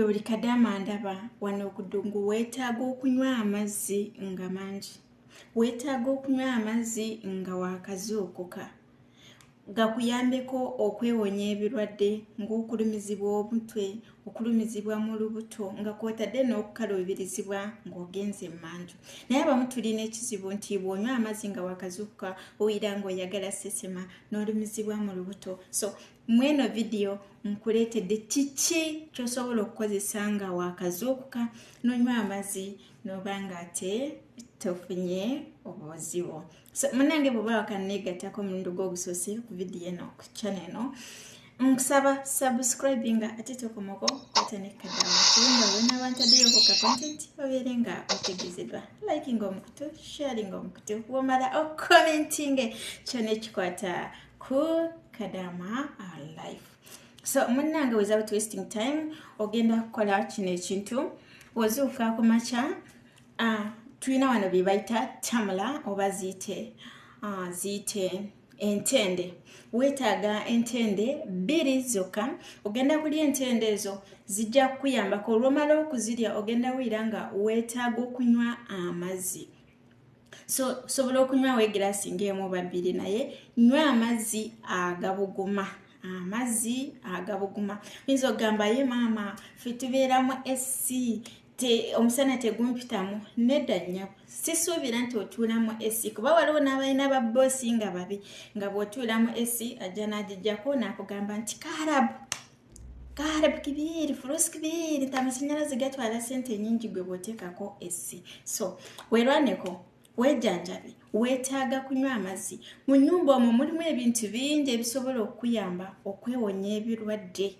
buli kadama ndaba wano okudungu weetaaga okunywa amazzi nga mangi. Weetaaga okunywa amazzi nga waakazuukuka. Gakuyambeko okwewonya ebirwadde ng'okulumizibwa omutwe, okulumizibwa mu lubuto nga kw'otadde n'okukaluubirizibwa ng'ogenze mmanju. Naye abamu tulina ekizibu nti bw'onywa amazzi nga waakazuukuka oyira ng'oyagala sesema n'olumizibwa mu lubuto. So mweno video nkuleetedde kiki ky'osobola okukozesa nga waakazuukuka n'onywa amazzi n'oba ng'ate tofunye obuzibu. So munange bw'oba wakanneegattako omulundi gw'ogusoose ku video eno ku channel eno, nkusaba subscribinga ate tokomako kwata n'ekadama kubanga bw'onaaba ntaddeyoko ka content obeere nga otegezeddwa. Likinga omukutu, sharinga omukutu, wamala commentinge kyonna ekikwata ku Kadama Life. So munange without wasting time ogenda kukola kino ekintu. Ozuuka ku makya, tulina wano bye bayita tamula oba ziyite entende. Weetaaga entende 2 zokka. Ogenda kulya entende ezo zijja kukuyambako. Olw'omala okuzirya ogenda wira nga weetaaga okunywa amazzi. So sobola okunywa egiraasi ng'emu oba 2 naye nywa amazzi agabuguma. Amazzi agabuguma. Oyinza okugamba ye maama ffe tubeeramu esi omusana tegumpitamu. Nedda nnyabo, sisuubira nti otuulamu esi kuba waliwo n'abalina babboosi nga babi nga bw'otuulamu esi ajja n'agijjako n'akugamba nti kaarabu kibiri furuusi kibiri nti amasanyalaze gatwala ssente nnyingi gwe bw'oteekako esi. So weerwaneko, weejjanjabe, weetaaga kunywa amazzi. Mu nnyumba omwo mulimu ebintu bingi ebisobola okuyamba okwewonya ebirwadde.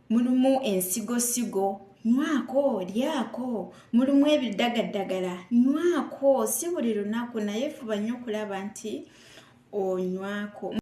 Mulimu ensigosigo, nywako, lyako. Mulimu ebiddagaddagala, nywako. Si buli lunaku naye fuba nnyo okulaba nti onywako.